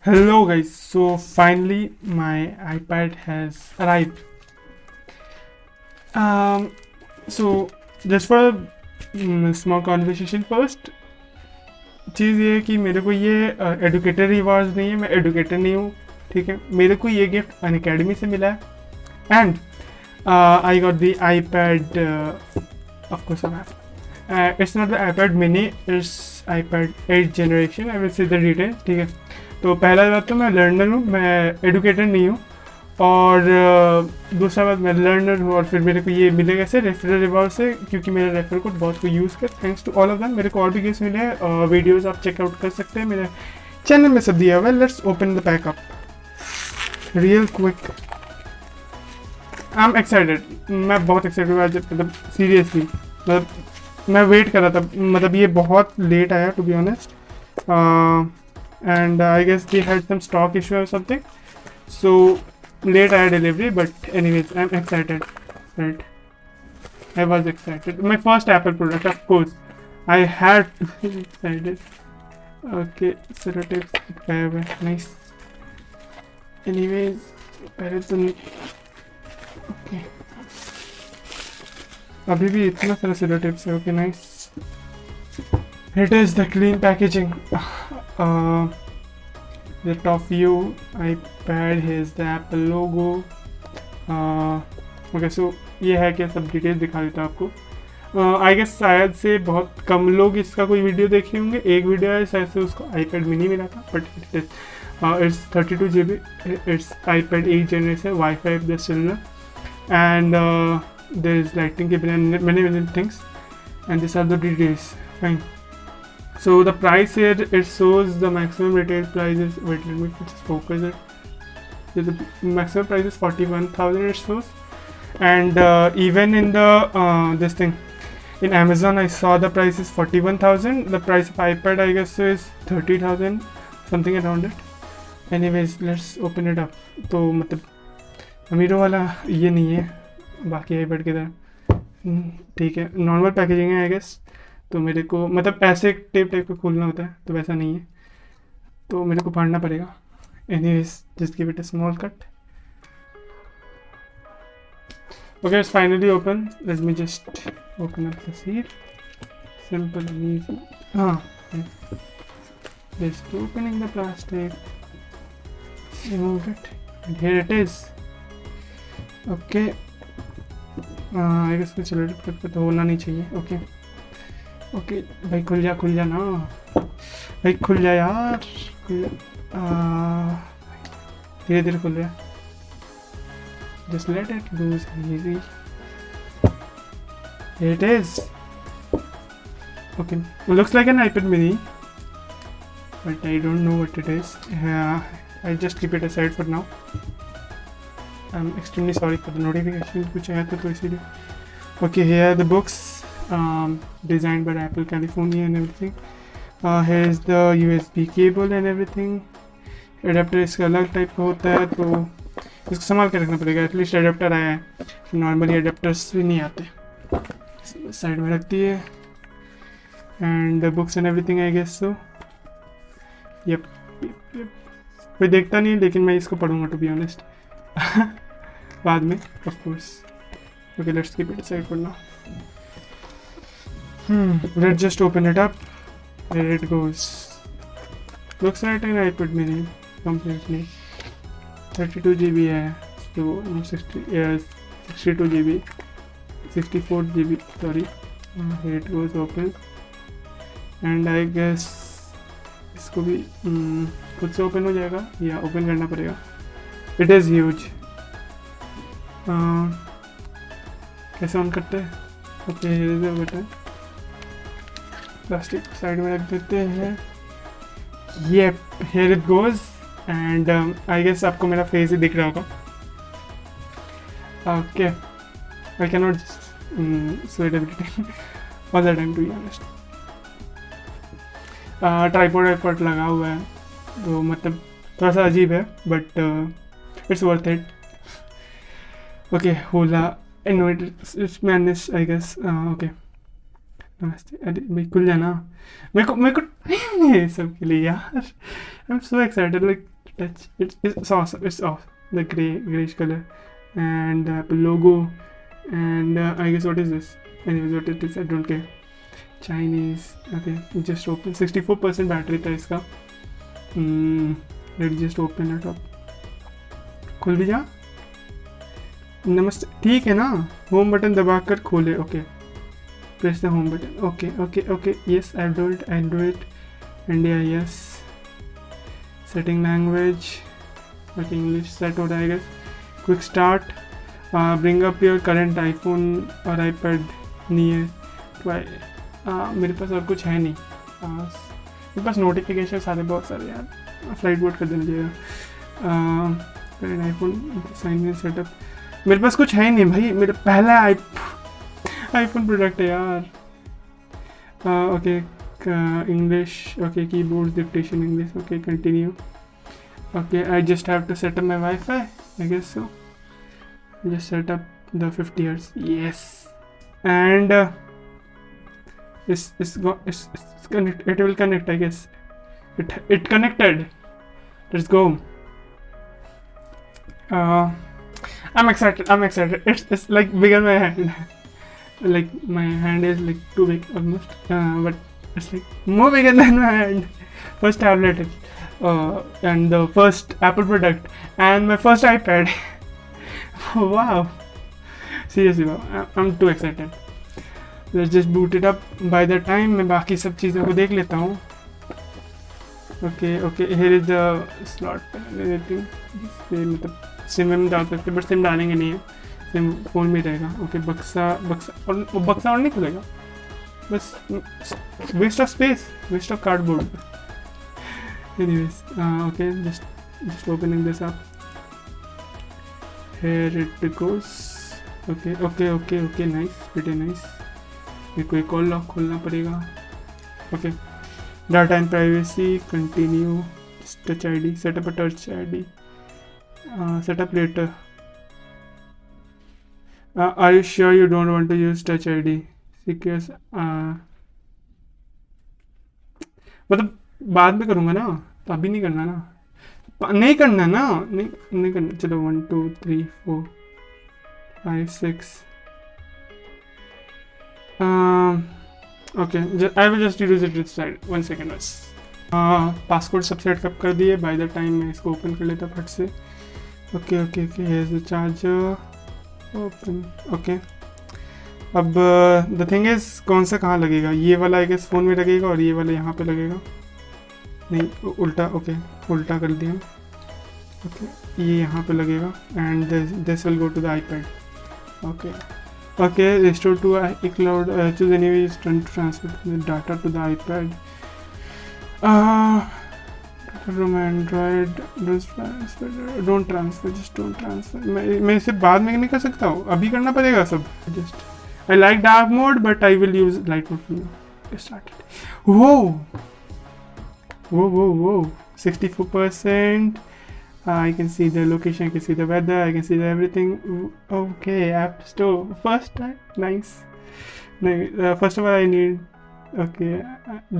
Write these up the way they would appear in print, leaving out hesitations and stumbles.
Hello guys, so finally my iPad has arrived. So just for small conversation first, चीज़ ये है कि मेरे को ये एडुकेटर रिवार्ड्स नहीं है, मैं एडुकेटर नहीं हूँ, ठीक है। मेरे को ये गिफ्ट अनअकैडमी से मिला है and I got the iPad of course it's not the iPad mini, it's iPad 8th generation. I will see the details, ठीक है। तो पहला बात तो मैं लर्नर हूँ, मैं एडुकेटर नहीं हूँ, और दूसरा बात मैं लर्नर हूँ, और फिर मेरे को ये मिलेगा से रेफरल रिवॉर्ड से, क्योंकि मेरा रेफरल कोड बहुत को यूज़ कर। Thanks to all of them. मेरे को और भी गिफ्ट्स मिले हैं, वीडियोस आप चेकआउट कर सकते हैं, मेरे चैनल में सब दिया हुआ है। Let's open the pack up real quick. I am excited, मैं बहुत एक्साइटेड हुआ, मतलब सीरियसली, मतलब मैं वेट कर रहा था, मतलब ये बहुत लेट आया to be honest, and I guess they had some stock issue or something, so late aaya delivery, but anyways I'm excited, right? I was excited. My first Apple product, of course I had to be excited. Okay, sellotape, nice. Anyways, पहले तो okay, अभी भी इतना सारा sellotape है। Okay, nice. It is the clean packaging. The top view, iPad, here's the Apple logo. Okay, so ये है क्या, सब डिटेल्स दिखा देता हूँ आपको। आई गेस शायद से बहुत कम लोग इसका कोई वीडियो देखे होंगे। एक वीडियो है शायद से उसको iPad mini मिला था, but it's 32 GB, it's iPad 8th generation, 𝗓𝐈𝐴-𝐓-𝐉𝐄𝐄, and there is lighting capability and many things, and these are the details. Fine. So the price here, it shows the maximum retail price is, wait, let me just focus it. So the maximum price is 41,000 it shows, and even in the this thing in Amazon I saw the price is 41,000. The price of iPad I guess is 30,000, something around it. Anyways, let's open it up. तो मतलब अमीरों वाला ये नहीं है बाकी iPad की तरह, ठीक है, नॉर्मल पैकेजिंग है आई गेस। तो मेरे को मतलब ऐसे टेप टाइप का खोलना होता है, तो वैसा नहीं है, तो मेरे को फाड़ना पड़ेगा। Anyways, just give it a small cut. Okay, it's finally open. Let me just open up the seal, simple and easy. हाँ, just opening the plastic, remove it, and here it is. Okay, I guess कुछ related तो होना नहीं चाहिए। Okay okay भाई, खुल जा ना भाई, खुल जा यार, खुल जा, धीरे धीरे खुल रहा है। Just let it loose easy, it is okay. Looks like an iPad mini, but I don't know what it is. I just keep it aside for now. I'm extremely sorry for the notification कुछ आया तो इसीलिए। Okay, here are the books. Designed by Apple California and everything. Here is the USB cable and everything. Adapter इसका अलग type का होता है, तो इसको संभाल के रखना पड़ेगा। एटलीस्ट एडेप्टर आया है, नॉर्मली एडेप्टर्स भी नहीं आते। साइड में रखती है, and books and everything I guess so. Yup, कोई देखता नहीं, लेकिन मैं इसको पढ़ूंगा टू बी ऑनेस्ट बाद में, of course. Okay, let's keep it side for now. Let's just open it up. There it goes. Looks like an iPad mini completely. 32 GB है, तो 62 GB, 64 GB, sorry. Here it goes open. And I guess इसको भी खुद से open हो जाएगा या open करना पड़ेगा। It is huge. कैसे ऑन करते हैं? Okay, here is the button. Plastic side में रख देते हैं। ये here it goes, and I guess आपको मेरा फेस ही दिख रहा होगा। Okay, I can not sweat everything all the time to be honest. Tripod वाइपॉड लगा हुआ है, तो मतलब थोड़ा सा अजीब है, but it's worth it. Okay, होला it's manage I guess. Okay, नमस्ते। अरे भाई खुल जाना, मेरे को सबके लिए यार। I am so excited, like touch. It's awesome. It's awesome. The grayish color and the Apple logo, and I guess what is this? Anyways, what it is, I don't care. Chinese. Okay, just open. 64% battery था इसका. Let's just open it up. खुल भी जा. नमस्ते. ठीक है ना? Home button दबाकर खोले. Okay. Press the home button. Okay. Yes, I'll do it. India, yes. Setting language. Okay, English set हो रहा है, I guess. Quick start. Bring up your current iPhone or iPad near. मेरे पास और कुछ है नहीं. मेरे पास नोटिफिकेशन सारे बहुत सारे यार. फ्लाइट बोर्ड कर देना चाहिए. Current iPhone sign in setup. मेरे पास कुछ है ही नहीं भाई. मेरा पहला आईफोन प्रोडक्ट है यार. Okay, English. Okay, keyboard dictation English. Okay, continue. Okay, I just have to set up my Wi-Fi, I guess so. Just set up the 50 Hz. Yes, and it will connect, I guess. It connected. Let's go. I'm excited. It's like bigger than my hand. Like my hand is like too big almost, but it's like more bigger than my hand. First tablet, and the first Apple product, and my first iPad. Wow, seriously, wow. I'm too excited. Let's just boot it up. By the time मैं बाकी सब चीज़ों को देख लेता हूँ. Okay, here is the slot. मतलब SIM में डाल सकते, बट सिम डालेंगे नहीं है. सिम फ़ोन में रहेगा. ओके, बक्सा और नहीं खुलेगा. बस waste of space, waste of cardboard. Anyways, okay, just opening this up. Here it goes. Okay, nice, pretty nice. मेरे को एक और लॉक खोलना पड़ेगा. Okay, data and privacy, continue. Touch ID, set up a touch ID. Set up later. Are you sure you don't want to use touch ID? Because मतलब बाद में करूँगा ना, तो अभी नहीं करना ना. नहीं करना. चलो 1 2 3 4 5 6. Okay, I will just use it this side. 1 second बस. पासवर्ड सब सेटअप कर दिए. बाय द टाइम मैं इसको ओपन कर लेता फट से. Okay, here's the charger. Open. Okay, अब द थिंग इज कौन सा कहाँ लगेगा. ये वाला आई गेस फ़ोन में लगेगा और ये वाला यहाँ पे लगेगा. नहीं, उल्टा. ओके, उल्टा कर दिया. ओके, ये यहाँ पे लगेगा and this will go to the iPad. Okay, restore to iCloud. Choose any way to transfer data to the iPad. From Android. Don't transfer, just don't transfer. मैं इसे बाद में नहीं कर सकता हूँ, अभी करना पड़ेगा सब. Just I like dark mode but I will use light mode for now. Started. Whoa, 64%. I can see the location, I can see the weather, I can see the everything. Okay, App Store. First time, nice. First of all, I need. Okay,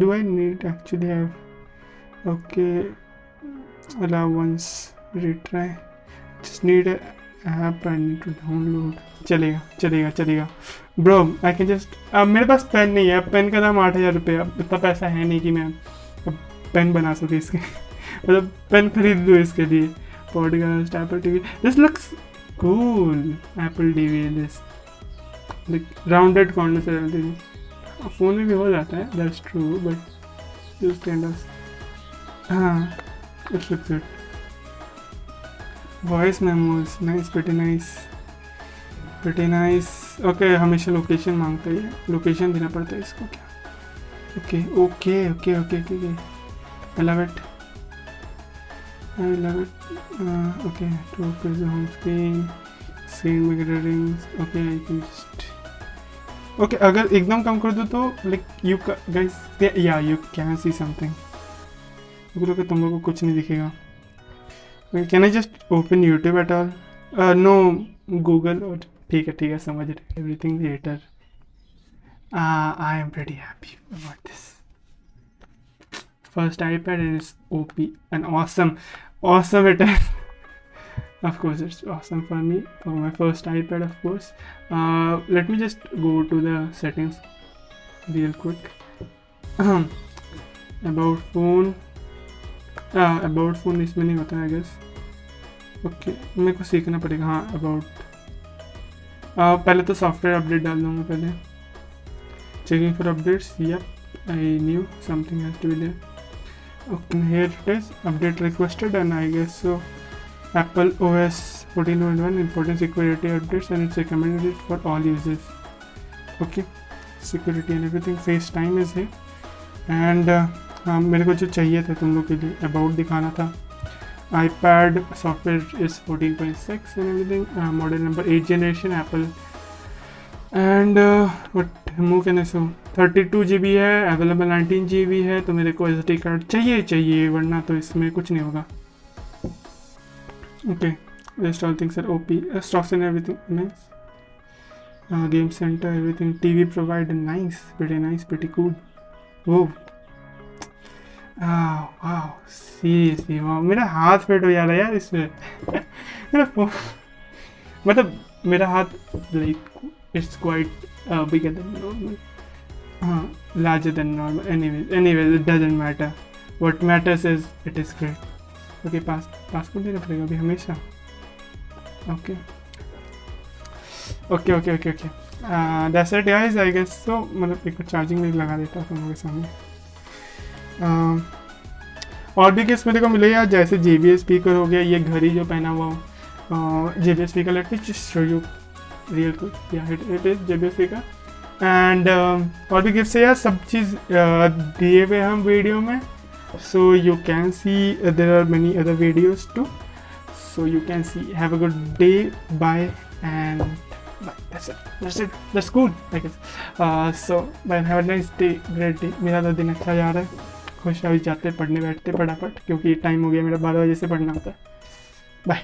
do I need actually have? Okay, allow once, retry. Just need an app I need to download. चलेगा. Bro, I can just. मेरे पास pen नहीं है. Pen का दाम 8,000 रुपये. अब इतना पैसा है नहीं कि मैं पेन बना सकते इसके. मतलब पेन खरीद लूँ इसके लिए. Podcast, Apple TV. This looks cool. Apple TV, this like rounded corners and everything. Phone में भी हो जाता है, that's true, but this kind of. हाँ, it looks good. Voice memos, nice, pretty nice. Okay, हमेशा लोकेशन मांगता है. Location देना पड़ता है इसको क्या. Okay. I love it. Okay, to open the home screen mirroring. Okay, I can just. Okay, अगर एकदम कम कर दो तो like you guys, yeah, you can see something. रुको, तुम लोगों को कुछ नहीं दिखेगा. Can I just open YouTube at all? No, Google. और ठीक है, समझ रहे. Everything later. I am pretty happy about this. First iPad is OP and awesome. awesome it is. Of course, it's awesome for me, for my first iPad, of course. Let me just go to the settings real quick. About phone. About phone इसमें नहीं होता है, I guess. Okay, मेरे को सीखना पड़ेगा. हाँ, about. पहले तो सॉफ्टवेयर अपडेट डाल दूँगा पहले. Checking for updates. Yep, I knew something has to be there. Okay, here it is. Update requested, and I guess so. Apple OS 14.1 important security updates, and it's recommended for all users. Okay, security and everything. FaceTime is here, and मेरे को जो चाहिए था तुम लोग के लिए about दिखाना था. iPad software is 14.6 and everything. Model number 8th generation Apple, and what more can I say? 32 GB है, अवेलेबल 19 GB है. तो मेरे को SD कार्ड चाहिए, वरना तो इसमें कुछ नहीं होगा. Okay, rest all things are OP. Stocks and everything nice. Game center, everything. TV provider nice, pretty cool. Whoa. Wow, seriously, wow. मेरा हाथ फिट हो जा रहा है यार इसमें. मतलब मेरा हाथ like it's quite bigger than normal. Larger than normal. Anyways, it doesn't matter. What matters is it is great. Okay, passport देना पड़ेगा अभी हमेशा. Okay. That's it guys, I guess so. मतलब एक चार्जिंग में लगा देता हूँ तुम लोगों के सामने. और भी किस मेरे को मिले यार, जैसे JBL स्पीकर हो गया, ये घड़ी जो पहना हुआ हो, JBL speaker. Let me just show you real quick. Yeah it is JBL speaker. And और भी गिफ्ट है यार, सब चीज़ दिए हुए हम वीडियो में. So you can see there are many other videos too. So you can see. Have a good day. Bye and bye. That's cool, I guess. So bye. Have a nice day. Great day. मेरा तो दिन अच्छा जा रहा है. खुश अभी जाते पढ़ने बैठते फटाफट, क्योंकि टाइम हो गया मेरा 12 बजे से पढ़ना होता है. बाय.